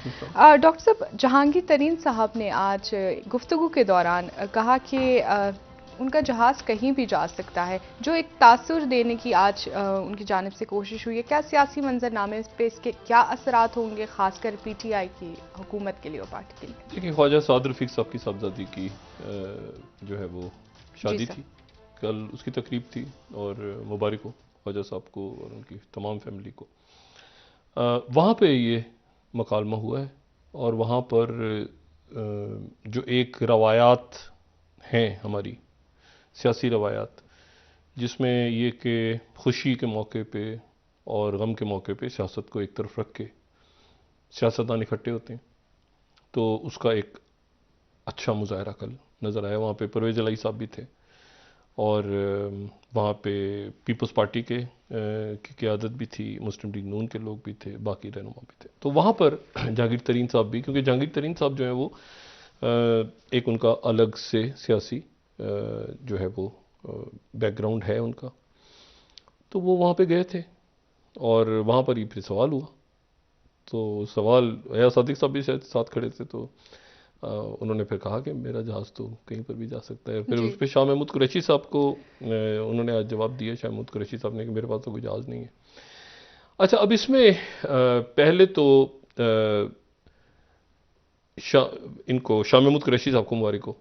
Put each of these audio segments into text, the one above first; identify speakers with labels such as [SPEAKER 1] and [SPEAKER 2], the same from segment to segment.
[SPEAKER 1] Doctor صاحب، جہانگیر ترین صاحب نے آج گفتگو کے دوران کہا کہ ان کا جہاز کہیں بھی جا سکتا ہے، جو ایک تاثر دینے کی آج ان کی جانب سے کوشش ہوئی ہے. کیا سیاسی منظرنامے پہ اس کے کیا اثرات ہوں گے، خاص کر پی ٹی آئی کی حکومت کے لیے اور پارٹی کے لیے؟
[SPEAKER 2] دیکھیں، خواجہ سعد رفیق صاحب کی صاحبزادی کی جو ہے وہ شادی تھی، کل اس کی تقریب تھی، اور مبارک ہو خواجہ صاحب کو اور ان کی تمام فیملی کو. وہاں پہ یہ مکالمہ ہوا ہے، اور وہاں پر جو ایک روایات ہیں ہماری سیاسی روایات، جس میں یہ کہ خوشی کے موقع پہ اور غم کے موقع پہ سیاست کو ایک طرف رکھ کے سیاستدان اکٹھے ہوتے ہیں، تو اس کا ایک اچھا مظاہرہ کل نظر آیا. وہاں پہ پرویز الہی صاحب بھی تھے، اور وہاں پہ پیپلز پارٹی کی قیادت بھی تھی، مسلم لیگ نون کے لوگ بھی تھے، باقی رہنما بھی تھے. تو وہاں پر جہانگیر ترین صاحب بھی، کیونکہ جہانگیر ترین صاحب جو ہیں وہ ایک ان کا الگ سے سیاسی جو ہے وہ بیک گراؤنڈ ہے ان کا، تو وہ وہاں پہ گئے تھے، اور وہاں پر ہی پھر سوال ہوا. تو سوال ایاز صادق صاحب بھی شاید ساتھ کھڑے تھے، تو انہوں نے پھر کہا کہ میرا جہاز تو کہیں پر بھی جا سکتا ہے. پھر اس پہ شاہ محمود قریشی صاحب کو انہوں نے آج جواب دیا، شاہ محمود قریشی صاحب نے، کہ میرے پاس تو کوئی جہاز نہیں ہے. اچھا، اب اس میں پہلے تو ان کو شاہ محمود قریشی صاحب کو مبارک ہو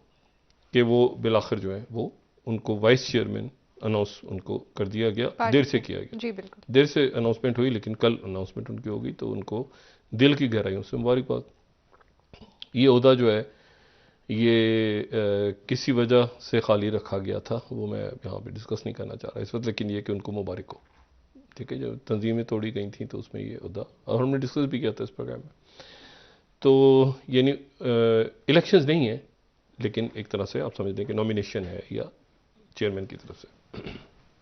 [SPEAKER 2] کہ وہ بالآخر جو ہے وہ ان کو وائس چیئرمین اناؤنس ان کو کر دیا گیا. دیر سے کیا گیا،
[SPEAKER 1] جی بالکل،
[SPEAKER 2] دیر سے اناؤنسمنٹ ہوئی، لیکن کل اناؤنسمنٹ ان کی ہو گئی، تو ان کو دل کی گہرائیوں سے مبارکباد. یہ عہدہ جو ہے یہ کسی وجہ سے خالی رکھا گیا تھا، وہ میں یہاں پہ ڈسکس نہیں کرنا چاہ رہا اس وقت، لیکن یہ کہ ان کو مبارک ہو. ٹھیک ہے، جب تنظیمیں توڑی گئی تھیں تو اس میں یہ عہدہ، اور ہم نے ڈسکس بھی کیا تھا اس پروگرام میں. تو یعنی الیکشنز نہیں ہیں، لیکن ایک طرح سے آپ سمجھ لیں کہ نامینیشن ہے، یا چیئرمین کی طرف سے،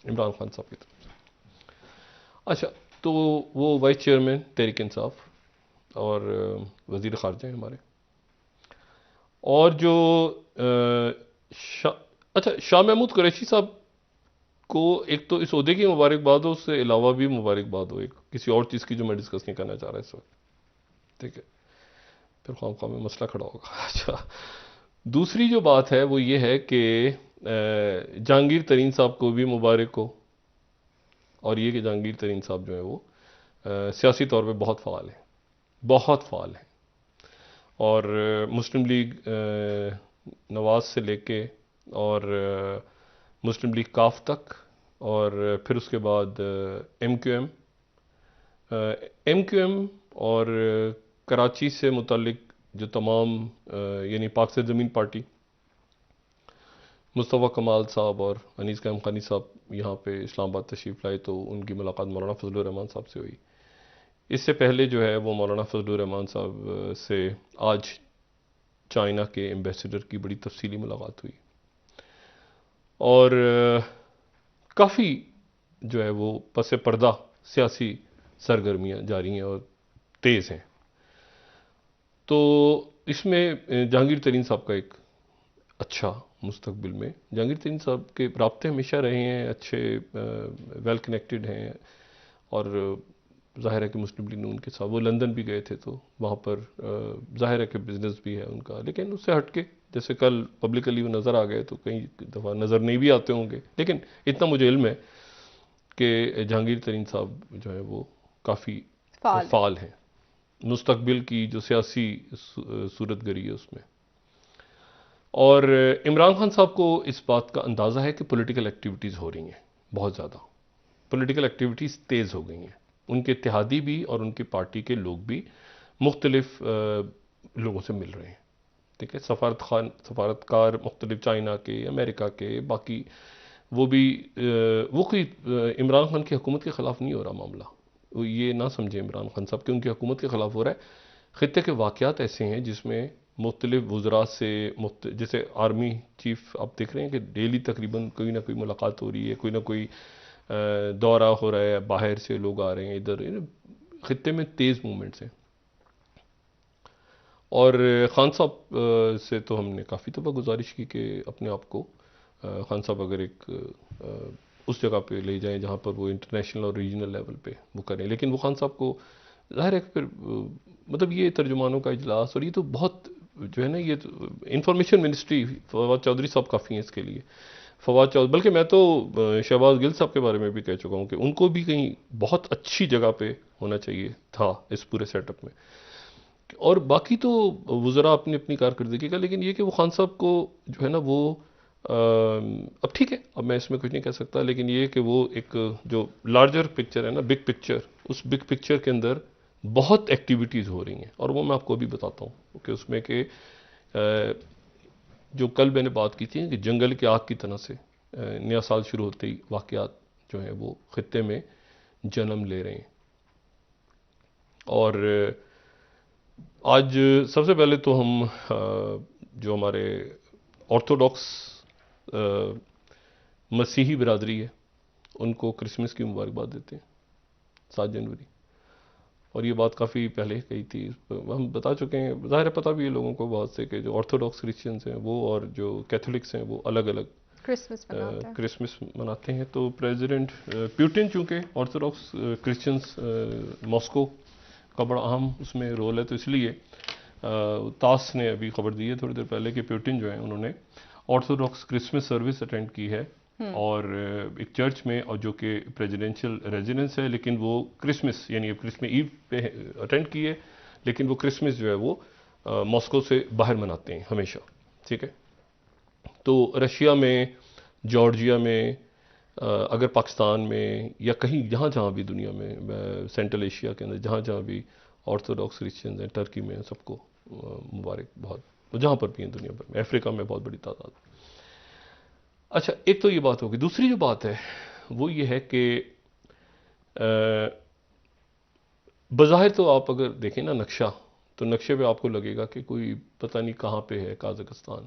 [SPEAKER 2] عمران خان صاحب کی طرف سے. اچھا، تو وہ وائس چیئرمین تحریک انصاف اور وزیر خارجہ ہیں ہمارے. اور جو اچھا، شاہ محمود قریشی صاحب کو ایک تو اس عہدے کی مبارکباد ہو، اس سے علاوہ بھی مبارکباد ہو ایک کسی اور چیز کی جو میں ڈسکس نہیں کرنا چاہ رہا اس وقت. ٹھیک ہے، پھر خواہ خواہ میں مسئلہ کھڑا ہوگا. اچھا، دوسری جو بات ہے وہ یہ ہے کہ جہانگیر ترین صاحب کو بھی مبارک ہو، اور یہ کہ جہانگیر ترین صاحب جو ہیں وہ سیاسی طور پہ بہت فعال ہیں، بہت فعال ہیں. اور مسلم لیگ نواز سے لے کے اور مسلم لیگ کاف تک، اور پھر اس کے بعد ایم کیو ایم اور کراچی سے متعلق جو تمام یعنی پاک سے زمین پارٹی، مصطفیٰ کمال صاحب اور انیس قائم خانی صاحب یہاں پہ اسلام آباد تشریف لائے، تو ان کی ملاقات مولانا فضل الرحمان صاحب سے ہوئی. اس سے پہلے جو ہے وہ مولانا فضل الرحمان صاحب سے آج چائنا کے ایمبیسیڈر کی بڑی تفصیلی ملاقات ہوئی، اور کافی جو ہے وہ پس پردہ سیاسی سرگرمیاں جاری ہیں اور تیز ہیں. تو اس میں جہانگیر ترین صاحب کا ایک اچھا مستقبل میں، جہانگیر ترین صاحب کے رابطے ہمیشہ رہے ہیں اچھے، ویل کنیکٹڈ ہیں، اور ظاہر ہے کہ مسلم لیگ نون کے ساتھ وہ لندن بھی گئے تھے، تو وہاں پر ظاہر ہے کہ بزنس بھی ہے ان کا، لیکن اس سے ہٹ کے جیسے کل پبلکلی وہ نظر آ گئے، تو کئی دفعہ نظر نہیں بھی آتے ہوں گے، لیکن اتنا مجھے علم ہے کہ جہانگیر ترین صاحب جو ہیں وہ کافی فعال ہیں مستقبل کی جو سیاسی صورت گری ہے اس میں. اور عمران خان صاحب کو اس بات کا اندازہ ہے کہ پولیٹیکل ایکٹیویٹیز ہو رہی ہیں، بہت زیادہ پولیٹیکل ایکٹیویٹیز تیز ہو گئی ہیں. ان کے اتحادی بھی اور ان کی پارٹی کے لوگ بھی مختلف لوگوں سے مل رہے ہیں. ٹھیک ہے، سفارتکار مختلف چائنا کے، امریکہ کے، باقی وہ بھی وہ کوئی عمران خان کی حکومت کے خلاف نہیں ہو رہا معاملہ. وہ یہ نہ سمجھے عمران خان صاحب کہ ان کی حکومت کے خلاف ہو رہا ہے. خطے کے واقعات ایسے ہیں جس میں مختلف وزراء سے جیسے آرمی چیف آپ دیکھ رہے ہیں کہ ڈیلی تقریباً کوئی نہ کوئی ملاقات ہو رہی ہے، کوئی نہ کوئی دورہ ہو رہا ہے، باہر سے لوگ آ رہے ہیں ادھر، خطے میں تیز موومنٹس ہیں. اور خان صاحب سے تو ہم نے کافی دفعہ گزارش کی کہ اپنے آپ کو خان صاحب اگر ایک اس جگہ پہ لے جائیں جہاں پر وہ انٹرنیشنل اور ریجنل لیول پہ وہ کریں، لیکن وہ خان صاحب کو ظاہر ہے کہ پھر مطلب یہ ترجمانوں کا اجلاس، اور یہ تو بہت جو ہے نا، یہ انفارمیشن منسٹری، فواد چودھری صاحب کافی ہیں اس کے لیے. فواد چودھری، بلکہ میں تو شہباز گل صاحب کے بارے میں بھی کہہ چکا ہوں کہ ان کو بھی کہیں بہت اچھی جگہ پہ ہونا چاہیے تھا اس پورے سیٹ اپ میں. اور باقی تو وزراء اپنی اپنی کارکردگی کا، لیکن یہ کہ وہ خان صاحب کو جو ہے نا وہ اب ٹھیک ہے، اب میں اس میں کچھ نہیں کہہ سکتا، لیکن یہ کہ وہ ایک جو لارجر پکچر ہے نا، بگ پکچر، اس بگ پکچر کے اندر بہت ایکٹیویٹیز ہو رہی ہیں، اور وہ میں آپ کو ابھی بتاتا ہوں کہ اس میں کہ جو کل میں نے بات کی تھی کہ جنگل کی آگ کی طرح سے نیا سال شروع ہوتے ہی واقعات جو ہیں وہ خطے میں جنم لے رہے ہیں. اور آج سب سے پہلے تو ہم جو ہمارے آرتھوڈاکس مسیحی برادری ہے ان کو کرسمس کی مبارکباد دیتے ہیں 7 جنوری. اور یہ بات کافی پہلے کہی تھی، ہم بتا چکے ہیں، ظاہر ہے پتہ بھی ہے لوگوں کو بہت سے کہ جو آرتھوڈاکس کرسچنز ہیں وہ اور جو کیتھولکس ہیں وہ الگ الگ کرسمس مناتے ہیں. تو پریزیڈنٹ پیوٹن چونکہ آرتھوڈاکس کرسچنز ماسکو کا بڑا اہم اس میں رول ہے، تو اس لیے تاس نے ابھی خبر دی ہے تھوڑی دیر پہلے کہ پیوٹن جو ہے انہوں نے آرتھوڈاکس کرسمس سروس اٹینڈ کی ہے، اور ایک چرچ میں، اور جو کہ پریزیڈینشیل ریزیڈنس ہے، لیکن وہ کرسمس یعنی کرسمس ایو پہ اٹینڈ کی ہے، لیکن وہ کرسمس جو ہے وہ ماسکو سے باہر مناتے ہیں ہمیشہ. ٹھیک ہے. تو رشیا میں، جارجیا میں، اگر پاکستان میں یا کہیں جہاں جہاں بھی دنیا میں، سینٹرل ایشیا کے اندر جہاں جہاں بھی آرتھوڈاکس کرسچنز ہیں، ٹرکی میں سب کو مبارک، بہت جہاں پر بھی ہیں دنیا بھر میں، افریقہ میں بہت بڑی تعداد. اچھا، ایک تو یہ بات ہوگی. دوسری جو بات ہے وہ یہ ہے کہ بظاہر تو آپ اگر دیکھیں نا نقشہ، تو نقشے پہ آپ کو لگے گا کہ کوئی پتہ نہیں کہاں پہ ہے قازقستان،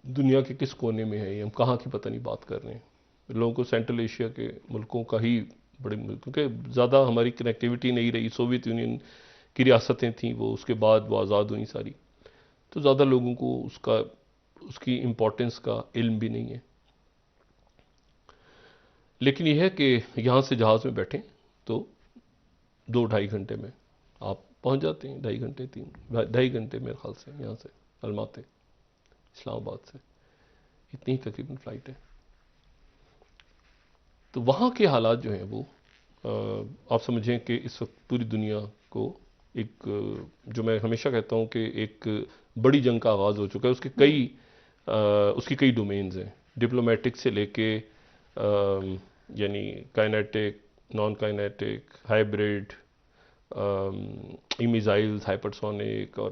[SPEAKER 2] دنیا کے کس کونے میں ہے یہ، ہم کہاں کی پتہ نہیں بات کر رہے ہیں. لوگوں کو سینٹرل ایشیا کے ملکوں کا ہی بڑے ملک، کیونکہ زیادہ ہماری کنیکٹیوٹی نہیں رہی، سوویت یونین کی ریاستیں تھیں وہ، اس کے بعد وہ آزاد ہوئیں ساری، تو زیادہ لوگوں کو اس کی امپورٹنس کا علم بھی نہیں ہے. لیکن یہ ہے کہ یہاں سے جہاز میں بیٹھیں تو 2-2.5 گھنٹے میں آپ پہنچ جاتے ہیں، 2.5 گھنٹے میرے خیال سے یہاں سے الماتے اسلام آباد سے، اتنی تقریباً فلائٹ ہے. تو وہاں کے حالات جو ہیں وہ آپ سمجھیں کہ اس وقت پوری دنیا کو ایک، جو میں ہمیشہ کہتا ہوں کہ ایک بڑی جنگ کا آغاز ہو چکا ہے. اس کی کئی ڈومینز ہیں، ڈپلومیٹک سے لے کے یعنی kinetic, non kinetic, hybrid, missiles, hypersonic, اور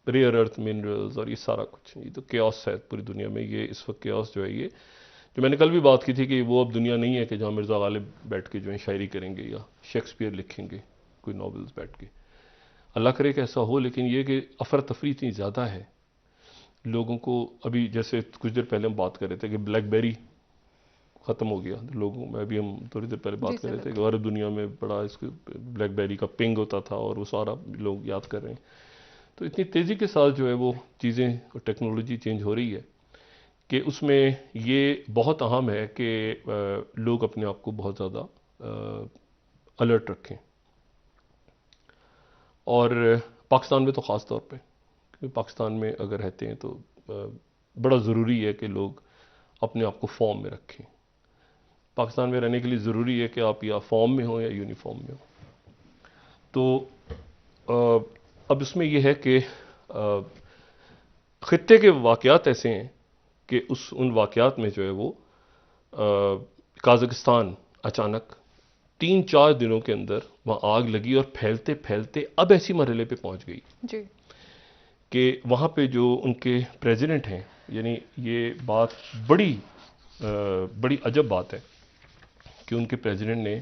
[SPEAKER 2] ریئر ارتھ منرلز، اور یہ سارا کچھ. یہ تو کیوس ہے پوری دنیا میں. یہ اس وقت کیوس جو ہے، یہ جو میں نے کل بھی بات کی تھی کہ وہ اب دنیا نہیں ہے کہ جہاں مرزا غالب بیٹھ کے جو ہے شاعری کریں گے یا شیکسپیئر لکھیں گے کوئی ناولز بیٹھ کے. اللہ کرے کہ ایسا ہو، لیکن یہ کہ افراتفری اتنی زیادہ ہے لوگوں کو. ابھی جیسے کچھ دیر پہلے ہم بات کر رہے تھے کہ بلیک بیری ختم ہو گیا لوگوں میں، ابھی ہم تھوڑی دیر پہلے بات کر رہے تھے کہ عرب دنیا میں بڑا اس کو بلیک بیری کا پنگ ہوتا تھا، اور وہ سارا لوگ یاد کر رہے ہیں. تو اتنی تیزی کے ساتھ جو ہے وہ چیزیں اور ٹیکنالوجی چینج ہو رہی ہے کہ اس میں یہ بہت اہم ہے کہ لوگ اپنے آپ کو بہت زیادہ الرٹ رکھیں. اور پاکستان میں تو خاص طور پہ، کیونکہ پاکستان میں اگر رہتے ہیں تو بڑا ضروری ہے کہ لوگ اپنے آپ کو فارم میں رکھیں. پاکستان میں رہنے کے لیے ضروری ہے کہ آپ یا فارم میں ہوں یا یونیفارم میں ہوں. تو اب اس میں یہ ہے کہ خطے کے واقعات ایسے ہیں کہ ان واقعات میں جو ہے وہ قازقستان اچانک 3-4 دنوں کے اندر وہاں آگ لگی، اور پھیلتے پھیلتے اب ایسی مرحلے پہ پہنچ گئی
[SPEAKER 1] جی
[SPEAKER 2] کہ وہاں پہ جو ان کے پریزیڈنٹ ہیں، یعنی یہ بات بڑی عجب بات ہے کہ ان کے پریزیڈنٹ نے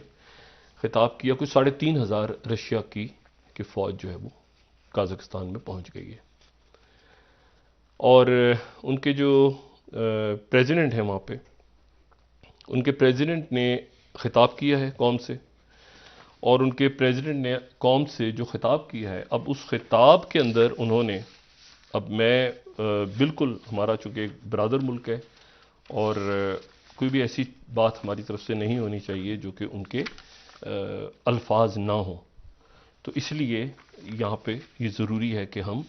[SPEAKER 2] خطاب کیا، کچھ 3,500 رشیا کی کہ فوج جو ہے وہ قازقستان میں پہنچ گئی ہے. اور ان کے جو پریزیڈنٹ ہیں وہاں پہ، ان کے پریزیڈنٹ نے خطاب کیا ہے قوم سے، اور ان کے پریزیڈنٹ نے قوم سے جو خطاب کیا ہے، اب اس خطاب کے اندر انہوں نے، اب میں بالکل ہمارا چونکہ ایک برادر ملک ہے اور کوئی بھی ایسی بات ہماری طرف سے نہیں ہونی چاہیے جو کہ ان کے الفاظ نہ ہوں. تو اس لیے یہاں پہ یہ ضروری ہے کہ ہم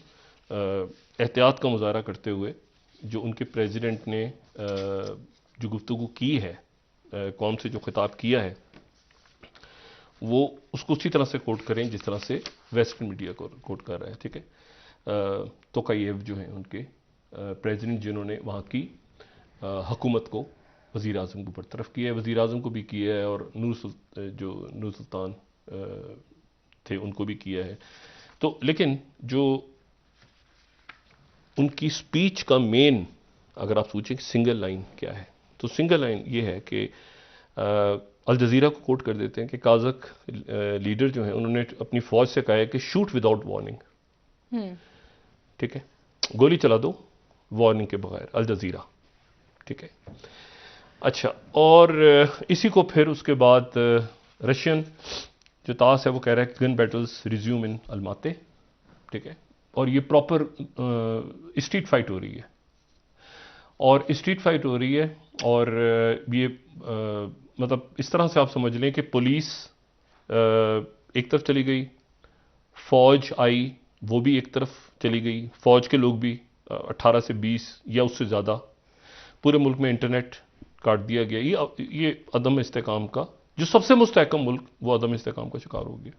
[SPEAKER 2] احتیاط کا مظاہرہ کرتے ہوئے جو ان کے پریزیڈنٹ نے جو گفتگو کی ہے، قوم سے جو خطاب کیا ہے، وہ اس کو اسی طرح سے کوٹ کریں جس طرح سے ویسٹرن میڈیا کو کوٹ کر رہا ہے. ٹھیک ہے. توقایف جو ہیں ان کے پریزیڈنٹ، جنہوں نے وہاں کی حکومت کو، وزیر اعظم کو برطرف کیا ہے، وزیر اعظم کو بھی کیا ہے، اور جو نور سلطان تھے ان کو بھی کیا ہے. تو لیکن جو ان کی سپیچ کا مین، اگر آپ سوچیں کہ سنگل لائن کیا ہے، تو سنگل لائن یہ ہے کہ الجزیرہ کو کوٹ کر دیتے ہیں کہ کازک لیڈر جو ہیں انہوں نے اپنی فوج سے کہا ہے کہ شوٹ وداؤٹ وارننگ. ٹھیک ہے، گولی چلا دو وارننگ کے بغیر، الجزیرہ. ٹھیک ہے. اچھا، اور اسی کو پھر اس کے بعد رشین جو تاس ہے وہ کہہ رہا ہے کہ گن بیٹلز ریزیوم ان الماتے. ٹھیک ہے. اور یہ پراپر اسٹریٹ فائٹ ہو رہی ہے، اور اسٹریٹ فائٹ ہو رہی ہے، اور یہ مطلب اس طرح سے آپ سمجھ لیں کہ پولیس ایک طرف چلی گئی، فوج آئی وہ بھی ایک طرف چلی گئی، فوج کے لوگ بھی 18 سے 20 یا اس سے زیادہ. پورے ملک میں انٹرنیٹ کاٹ دیا گیا. یہ عدم استحکام کا، جو سب سے مستحکم ملک وہ عدم استحکام کا شکار ہو گیا.